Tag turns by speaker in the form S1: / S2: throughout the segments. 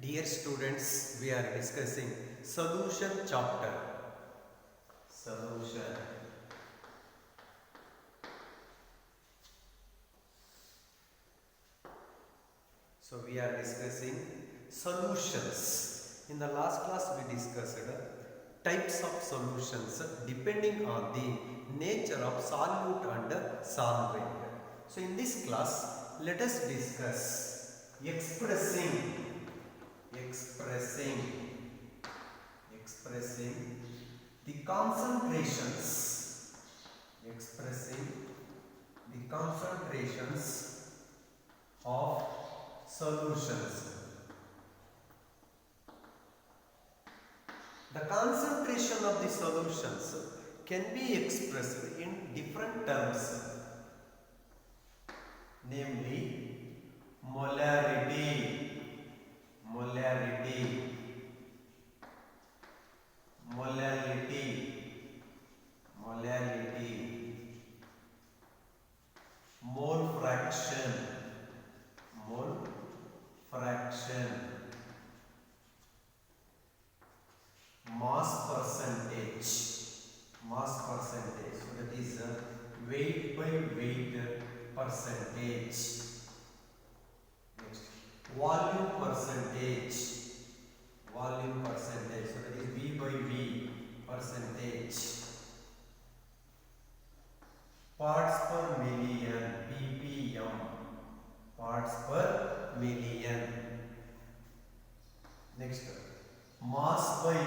S1: Dear students, we are discussing solution chapter. Solution. So we are discussing solutions. In the last class we discussed types of solutions depending on the nature of solute and solvent. So in this class, let us discuss expressing the concentrations of solutions. The concentration of the solutions can be expressed in different terms, namely molarity, mole fraction, mass percentage. So that is weight by weight percentage. Next, volume percentage. So that is V by V percentage. Parts per million, ppm, parts per million. Next, mass by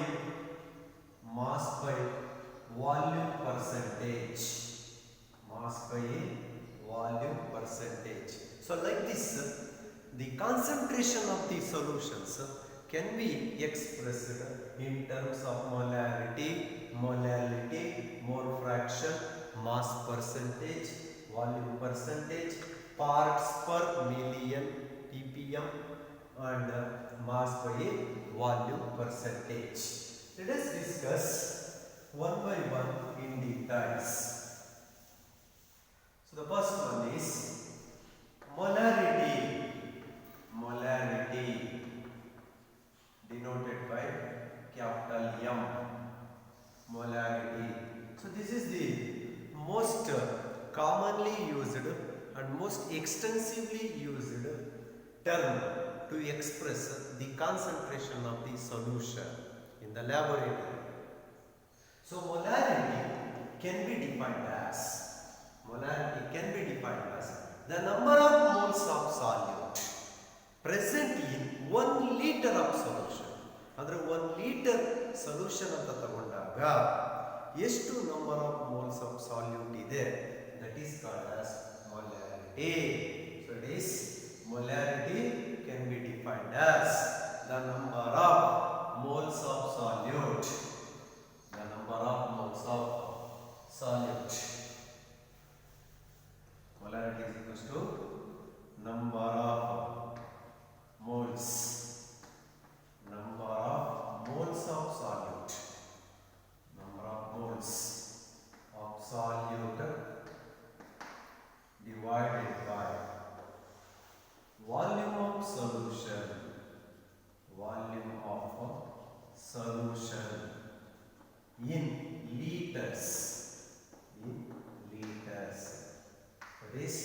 S1: volume percentage. So like this, the concentration of the solutions can be expressed in terms of molarity, mole fraction, mass percentage, volume percentage, parts per million, ppm, and mass by volume percentage. Let us discuss one by one in details. So the first one is molarity, denoted by capital M. Molarity. So this is the most commonly used and most extensively used term to express the concentration of the solution in the laboratory. So molarity can be defined as the number of moles of solute present in 1 liter of solution. ಅಂದರೆ 1 litre solution ಅಂತ ತಗೊಂಡಾಗ ಎಷ್ಟು number of moles of solute ಇದೆ, that is called as molarity. So it is molarity can be defined as the number of moles of solute. Molarity is equals to number of moles of solute. Divided by volume of solution in liters. That is,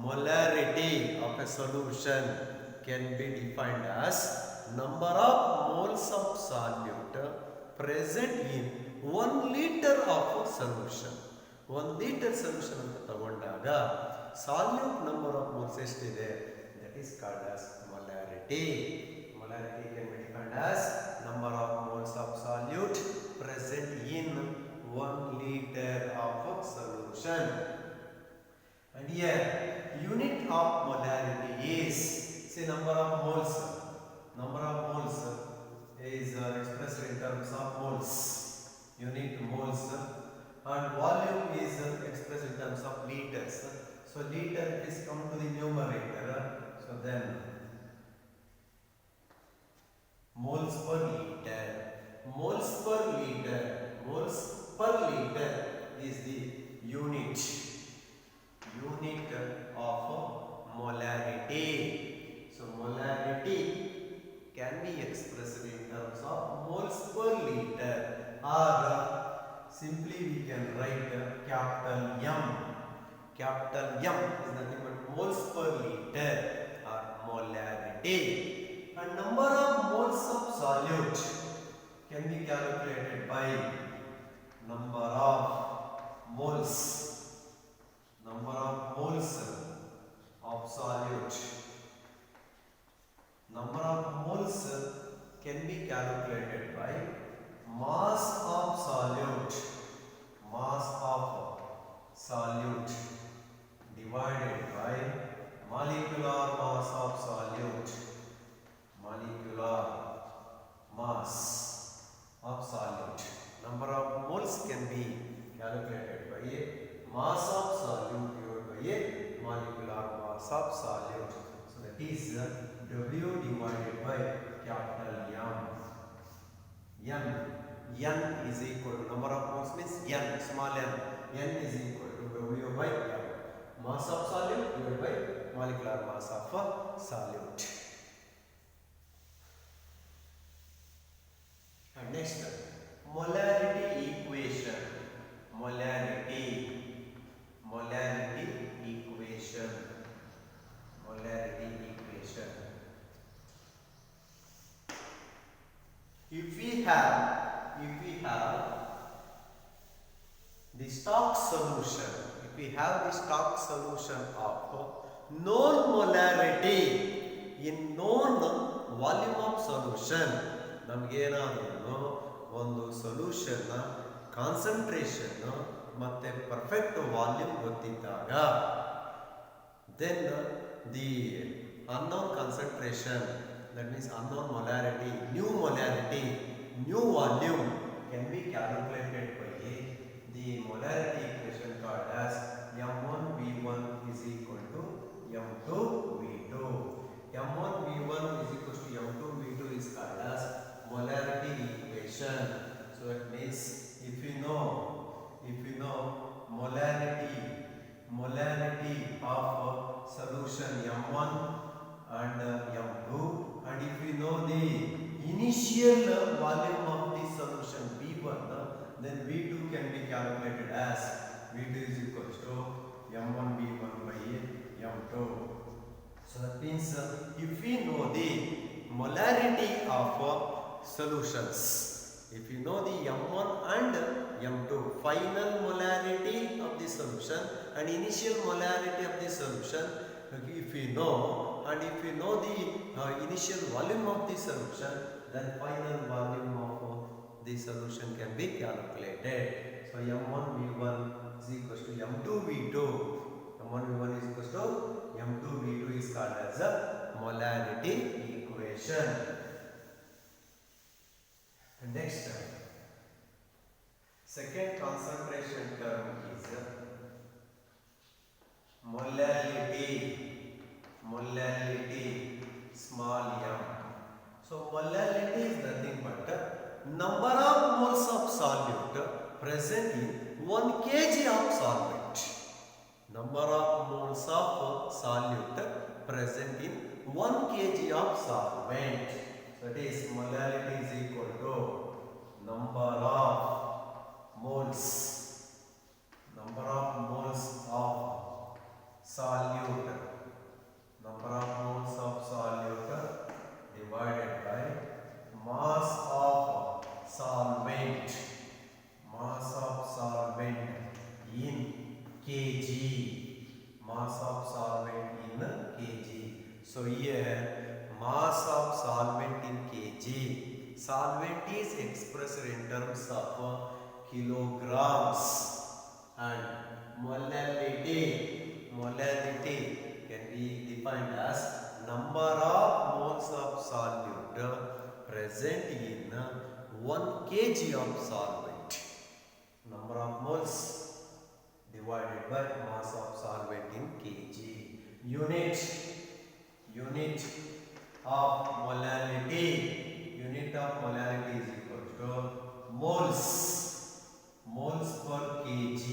S1: molarity of a solution can be defined as number of moles of solute present in 1 liter of solution. 1 liter solution ಅಂತ ತಗೊಂಡಾಗ solute number of moles ಎಷ್ಟಿದೆ, that is called as molarity. Molarity can be defined as number of moles of solute present in 1 liter of solution. And here unit of molarity is, say, number of moles is expressed in terms of moles, unit moles, and volume is expressed in terms of liters. So liter is come to the numerator, so then moles per liter is the unit of molarity. So molarity can be Capital M is nothing but moles per liter or molarity. And number of moles of solute can be calculated by number of moles of solute. Number of moles can be calculated by mass of solute divided by molecular mass of solute. Number of moles can be calculated by a mass of solute divided by a molecular mass of solute. So that is W divided by capital M. N is equal to number of moles means N, small n. N is equal to W by M. Mass of solute divided by molecular mass of solute. And next, molarity equation. Molarity equation. If we have the stock solution, of known molarity in known volume of solution, ನಮಗೇನಾದ್ರೂ ಒಂದು solution concentration ಮತ್ತೆ perfect volume ಗೊತ್ತಿದ್ದಾಗ, then the unknown concentration, that means unknown molarity, new volume can be calculated by the molarity equation called as M1V1 is equal to M2V2. M1V1 is equal to M2V2 is called as molarity equation. So it means if you know molarity of solution M1 and M2, and if we know the initial volume of the solution V1, then V2 can be calculated as V2 is equal to M1V1 by M2. So that means if we know the molarity of solutions, if you know the M1 and M2, final molarity of the solution and initial molarity of the solution, if we know, and if we know the initial volume of the solution, then final volume of the solution can be calculated. So M1V1 is equal to M2V2. M1V1 is equal to M2V2 is called as a molarity equation. Next, second concentration term is molality, small m. So molality is nothing but number of moles of solute present in 1 kg of solvent. Number of moles of solute present in 1 kg of solvent. So that is molality is equal to number of moles of solute, divided by mass of solvent in kg. So here mass of solvent in kg. Solvent is expressed in terms of kilograms, and molality can be defined as number of moles of solute present in 1 kg of solvent. Number of moles divided by mass of solvent in kg. Unit of molality is equal to moles per kg.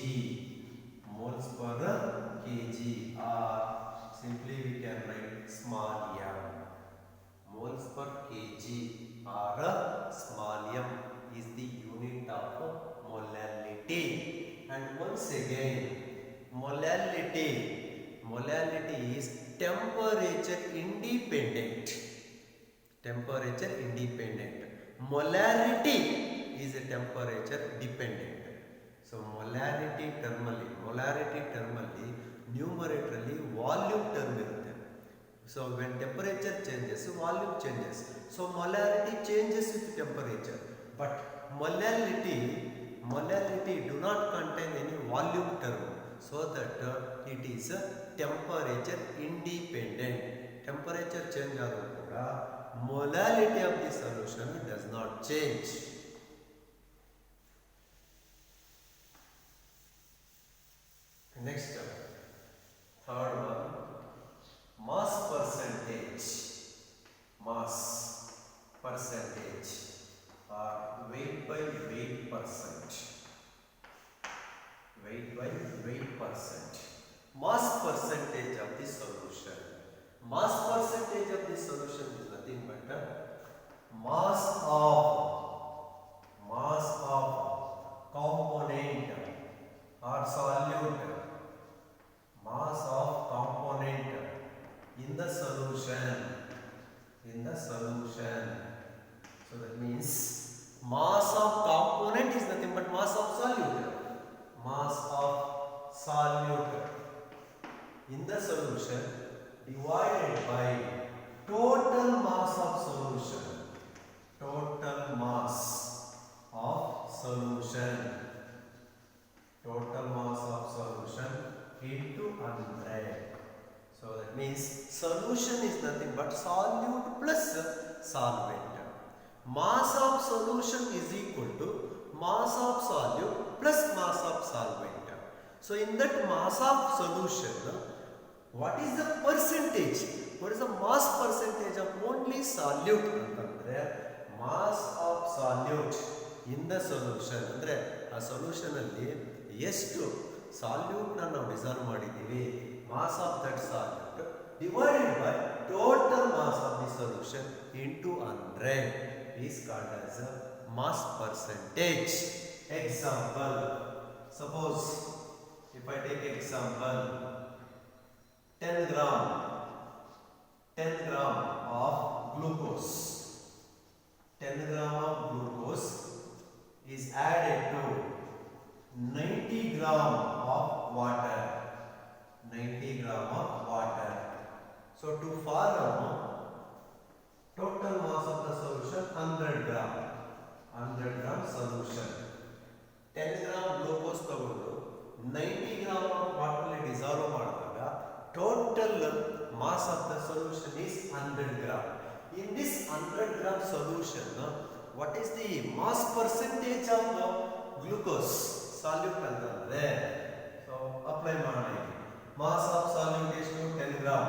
S1: Or simply we can write small m. Moles per kg or small m is the unit of molality. And once again Molality. Molality is temperature independent. Temperature independent. Molarity is a temperature dependent. So molarity termally numeratorly volume term irutte. So when temperature changes, volume changes. So molarity changes with temperature, but molality do not contain any volume term, so that it is temperature independent. Temperature change adu kuda molality of the solution does not change. Next, third one, mass percentage. Mass percentage or weight by weight percent. Weight by weight percent. Mass percentage of the solution. Mass percentage of the solution is nothing but mass of component or solute. Mass of component in the solution. So that means mass of component is nothing but mass of solute. Mass of solute in the solution divided by total mass of solution. Total mass of solution. Total mass of solution into 100. So that means solution is nothing but solute plus solvent. Mass of solution is equal to mass of solute plus mass of solvent. So in that mass of solution, what is the percentage? What is the mass percentage of only solute? Mass of solute in the solution. Andre a solution alli ಎಷ್ಟು solute na ನಾವು design ಮಾಡಿದ್ದೀವಿ, mass of that solute divided by total mass of the solution into 100 is called as a mass percentage. Example, suppose if I take example 10 gram of glucose. 10 gram of glucose is added to 90 gram of water. 90 gram of water. So to form total mass of the solution 100 gram. 100 gram solution. 10 gram glucose ತಗೊಂಡು 90 gram of water ಅಲ್ಲಿ dissolve ಮಾಡಿದಾಗ total mass of the solution is 100 gram. In this 100 gram solution, what is the mass percentage of glucose solute ಅಂತಂದ್ರೆ, so apply ಮಾಡಿ. Mass of solute is 10 gram.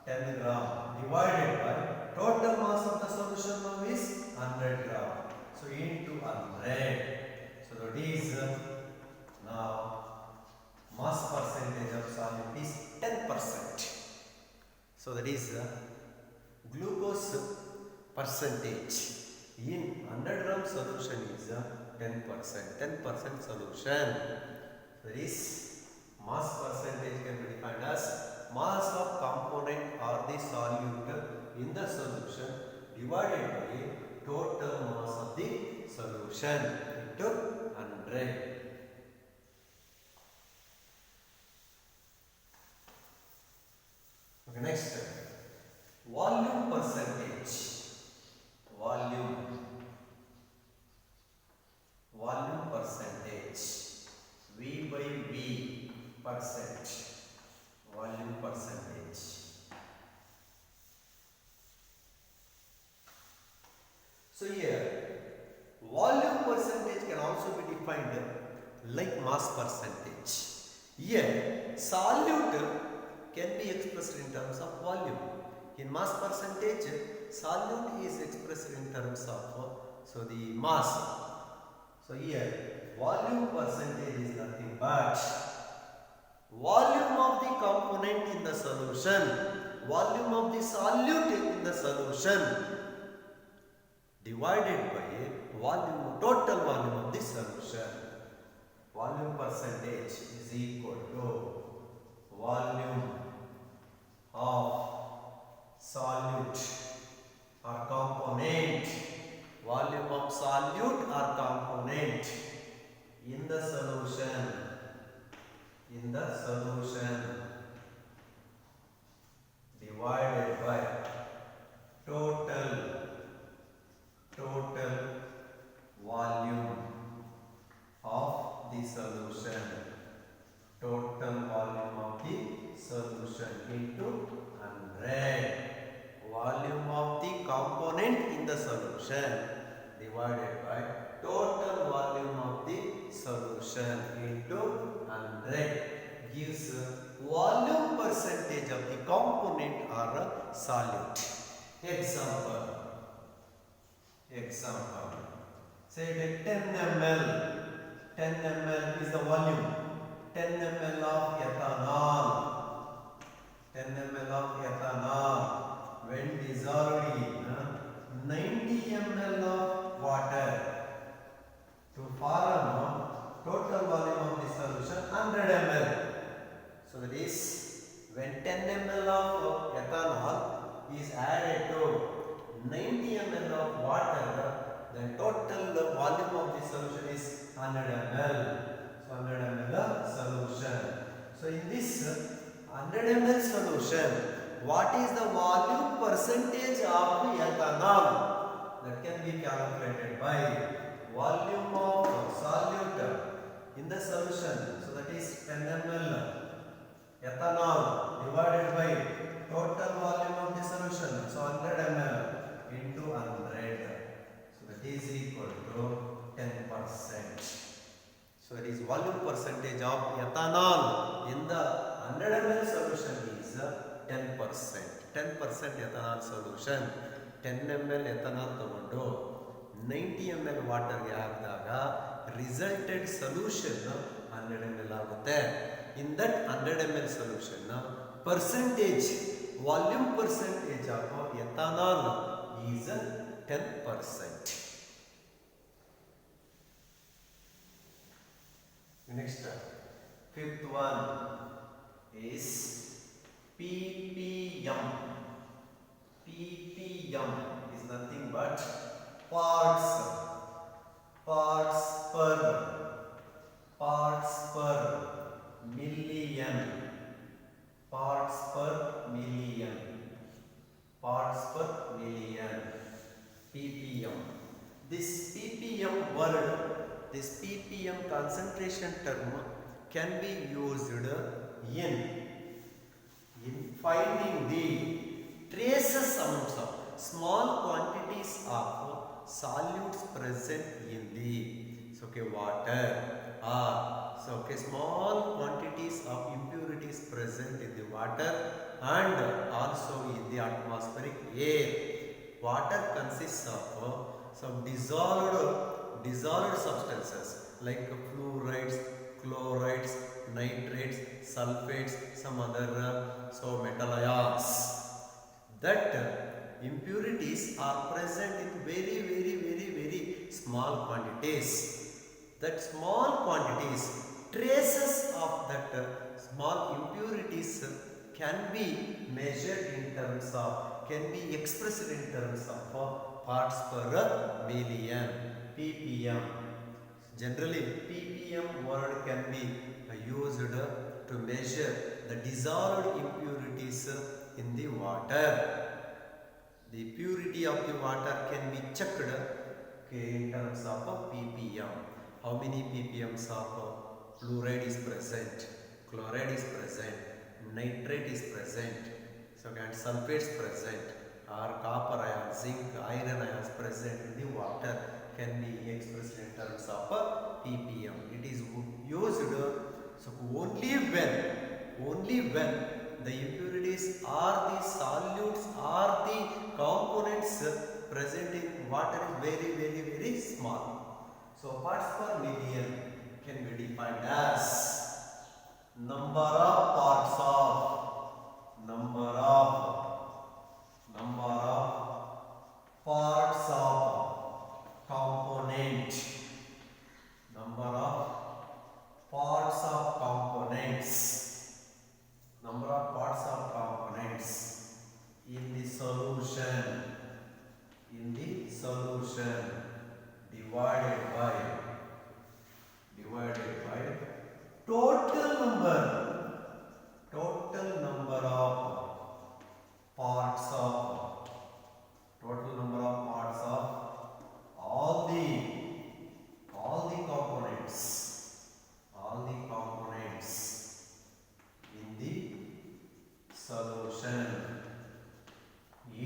S1: 10 gram divided by total mass of the solution now is 100 gram. So into 100. So that is now mass percentage of solute is 10%. So that is glucose percentage in 100 gram solution is 10%. 10% solution. That is mass percentage can be defined as mass of component or the solute in the solution divided by total mass of the solution into 100. Okay, next, volume percentage. Volume percentage. V by V percent. Volume percentage. So here volume percentage can also be defined like mass percentage. Here solute can be expressed in terms of volume. In mass percentage, solute is expressed in terms of the mass. So here volume percentage is nothing but volume of the component in the solution, volume of the solute in the solution divided by total volume of the solution. volume percentage is equal to volume of solute or component, volume of solute or component in the solution, divided by total volume of the solution, total volume of the solution into 100, volume of the component in the solution divided by total volume of the solution into 100 gives volume percentage of the component or solute. Example, say that 10 ml is the volume, 10 ml of ethanol, 10 ml of ethanol when dissolved in 90 ml of water to form total volume of the solution 100 ml. So that is when 10 ml of ethanol is added to 90 ml of water, then total volume of the solution is 100 ml. So 100 ml solution. So in this 100 ml solution, what is the volume percentage of ethanol? That can be calculated by volume of solute in the solution. So that is 10 ml ethanol divided by total volume of the solution. So 100 ml into 100. So that is equal to 10%. So it is volume percentage of ethanol in the 100 ml solution is 10%. 10% ethanol solution 10 ml ethanol ತಗೊಂಡು 90 ml water ಗೆ ಹಾಕಿದಾಗ resulted solution 100 ml ಆಗುತ್ತೆ. In that 100 ml solution percentage, volume percentage of ethanol is 10%. Next, fifth one is ppm. ppm is nothing but parts per million, parts per million, ppm. This ppm word, this ppm concentration term can be used in finding the traces amounts of small quantities of solutes present in the water, or small quantities of impurities present in the water and also in the atmospheric air. Water consists of some dissolved substances like fluorides, chlorides, nitrates, sulfates, some other metal ions. That impurities are present in very small quantities. That small quantities, traces of that small impurities can be measured in terms of, can be expressed in terms of parts per million, ppm. Generally, ppm word can be used to measure the dissolved impurities in the water. The purity of the water can be checked in terms of ppm. How many ppms of fluoride is present, chloride is present, nitrate is present, and sulfates present, or copper ion, zinc, iron ions present in the water can be expressed in terms of ppm. It is used only when the impurities or the solutes or the components present in water is very small. So parts per million can be defined as number of parts of component, number of solution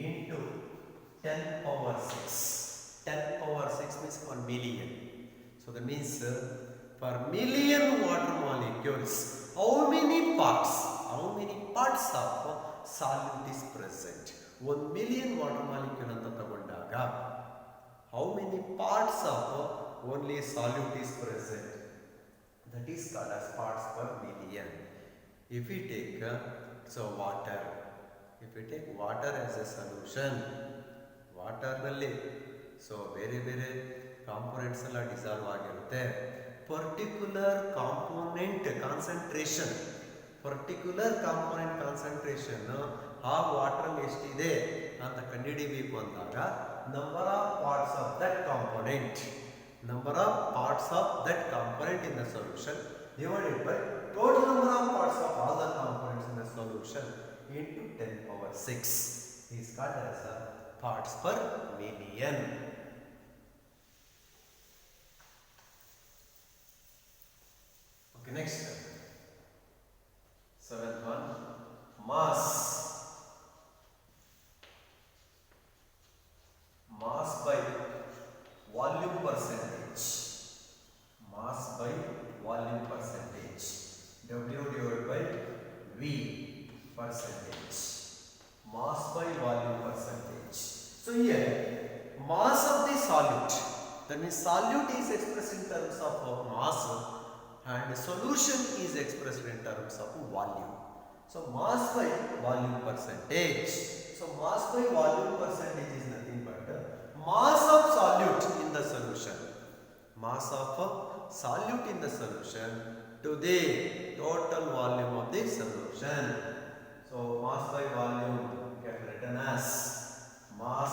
S1: into 10 power 6. 10 power 6 means 1 million. So that means per million water molecules, how many parts of solute is present? 1 million water molecule anta tagondaga, how many parts of only solute is present? That is called as parts per million. If we take water, if we take water as a solution, water nalli ಬೇರೆ components ಎಲ್ಲ dissolve ಆಗಿರುತ್ತೆ. Particular component concentration ಆ water ಎಷ್ಟಿದೆ ಅಂತ ಕಂಡುಹಿಡಿಬೇಕು ಅಂದಾಗ number of parts of that component in the solution divided by total number of parts of all the components in the solution into 10 power 6 is called as parts per million. Okay, next. Seventh one, mass. Mass by volume percentage. Mass by volume percentage. W divided by V percentage. Mass by volume percentage. So here, mass of the solute. That means solute is expressed in terms of mass and solution is expressed in terms of volume. So mass by volume percentage. So mass by volume percentage is nothing but mass of solute in the solution. Mass of solute in the solution to the total volume of the solution. So mass by volume can be written as mass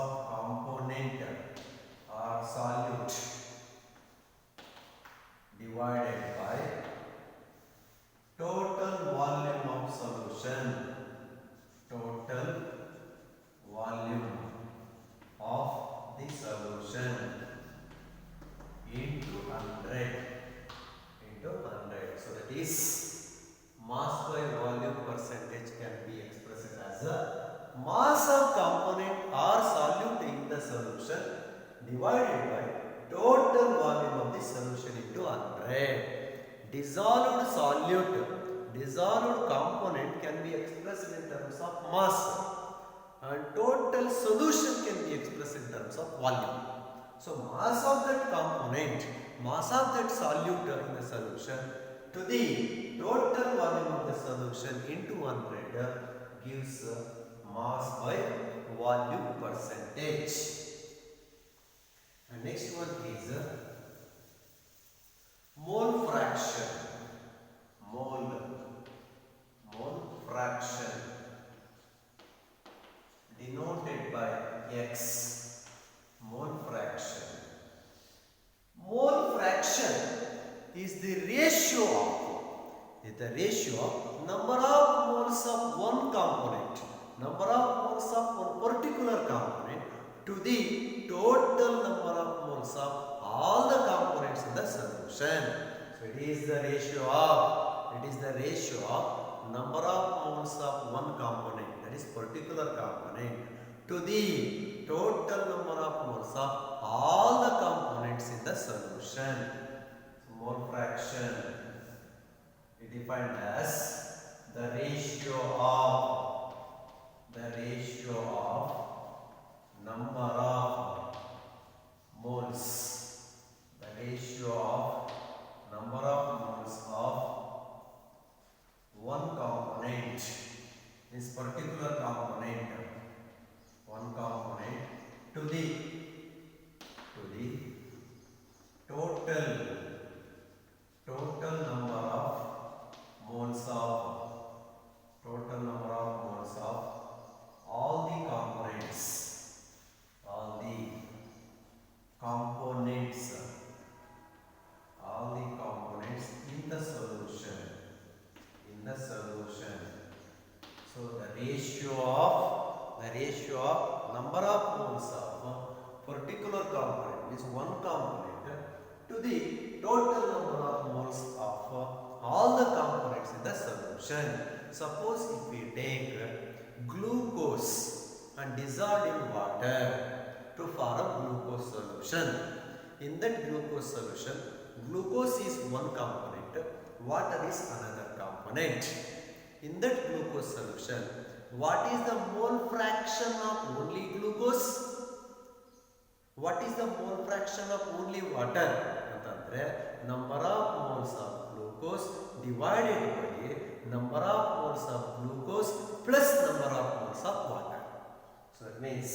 S1: of component or solute divided by total volume of solution. Total volume of the solution into 100. So that is mass by volume percentage can be expressed as a mass of component or solute in the solution divided by total volume of the solution into 100. Dissolved component can be expressed in terms of mass and total solution can be expressed in terms of volume. So mass of that component, mass of that solute in the solution to the total volume of the solution into 100 gives mass by volume percentage. And next one is mole fraction. Mole fraction denoted by X. Mole fraction. Mole fraction is the ratio of number of moles of one component, number of moles of one particular component to the total number of moles of all the components in the solution. So it is the ratio of number of moles of one component, that is particular component, to the total number of moles of all the components in the solution. So mole fraction is defined as the ratio of number of moles, the ratio of number of moles of one component, this particular component, one component to the total number of moles of all the components in the solution. So the ratio of number of moles of particular component is one component to the total number of moles suppose if we take glucose and dissolve in water to form a glucose solution. In that glucose solution, glucose is one component, water is another component. In that glucose solution, what is the mole fraction of only glucose? What is the mole fraction of only water? ಅಂತಂದ್ರೆ number of moles of glucose divided by number of moles of glucose plus number of moles of water. So that means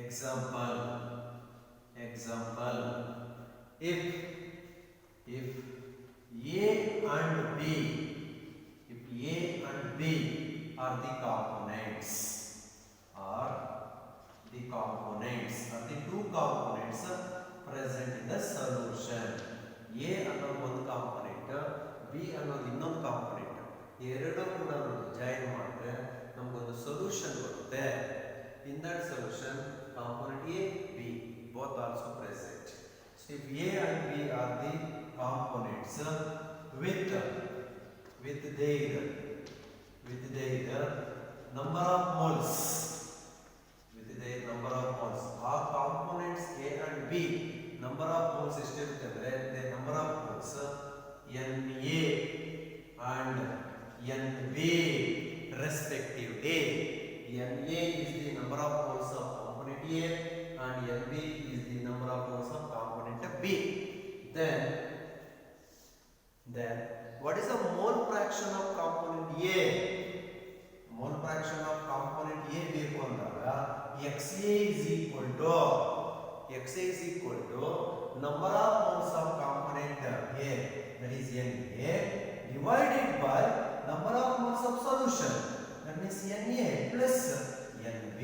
S1: example if A and B are the components or the two components present in the solution. A ಅನ್ನೋದು ಒಂದು component, B ಅನ್ನೋದು ಇನ್ನೊಂದು component. ಎರಡು ಕೂಡ join ಮಾಡಿದ್ರೆ ನಮಗೊಂದು solution ಬರುತ್ತೆ. In that solution, component A, B both also present. So if A and B are the components with their number of moles, are components A and B number of moles ಎಷ್ಟಿರುತ್ತೆ their number of moles Na and Nb respectively. Na is the number of moles of component A and Nb is the number of moles of component B. Then what is the mole fraction of component A? Mole fraction of component A ಬೇಕು ಅಂದಾಗ XA is equal to number of moles of component A, that is Na, divided by number of moles of solution, that means Na plus Nb.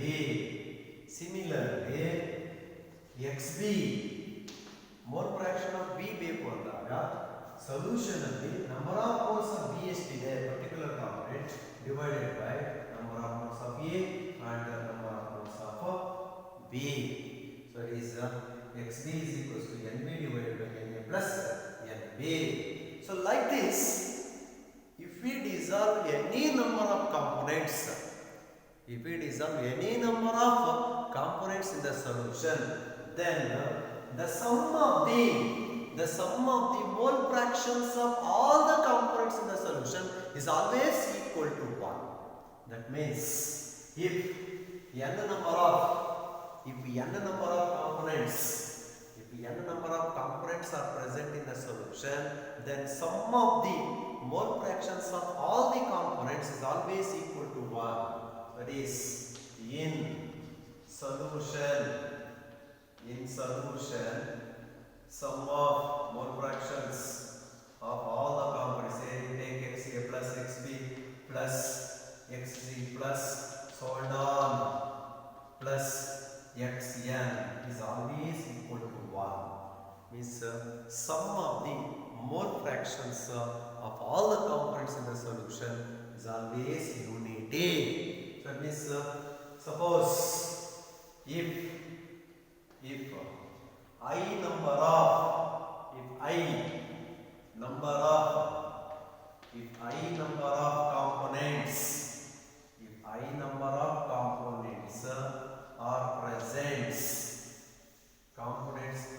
S1: Similarly, XB, mole fraction of B ಬೇಕು ಅಂದಾಗ solution ಅಲ್ಲಿ number of moles of B ಎಷ್ಟಿದೆ particular component divided by number of moles of A and number of moles of B. So it is XB is equals to NB divided by Na plus NB. So like this, if we dissolve any number of components in the solution, then the sum of the mole fractions of all the components in the solution is always equal to 1. That means if n number of components are present in the solution, then sum of the mole fractions of all the components is always equal to 1. That is in solution sum of mole fractions of all the components, say you take XA plus XB plus XG plus so on plus Xn is always equal to 1. Means sum of the mole fractions of all the components in the solution is always unity. So that means suppose if I number of components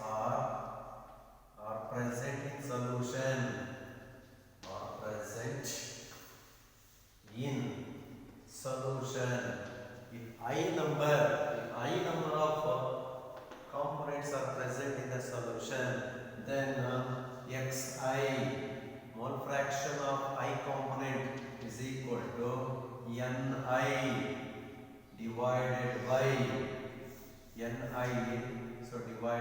S1: are present in solution, if I number of components are present in the solution, then xi mole fraction of I component is equal to ni divided by divided by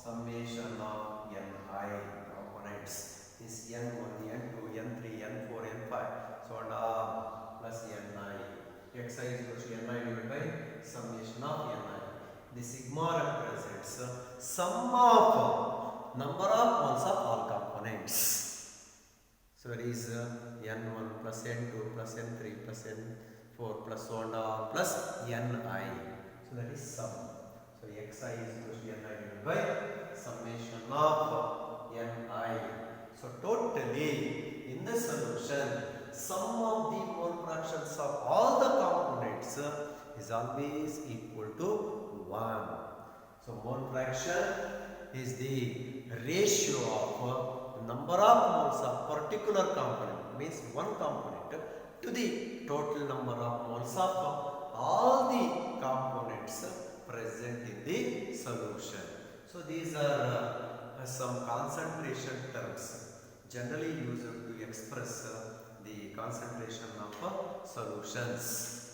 S1: summation of ni components is n1 n2 n3 n4 n5 so on plus ni. Xi is equal to ni divided by summation of ni. The sigma represents sum of number of moles of all components. So that is n1 plus n2 plus n3 plus n4 plus so on plus ni. So that is sum. So xi is equal to ni divided by summation of ni. So totally in solution, sum of the mole fractions of all the components is always equal to 1. So mole fraction is the ratio of number of moles of particular component, means one component, to the total number of moles of all the components present in the solution. So these are some concentration terms generally used to express the concentration of solutions.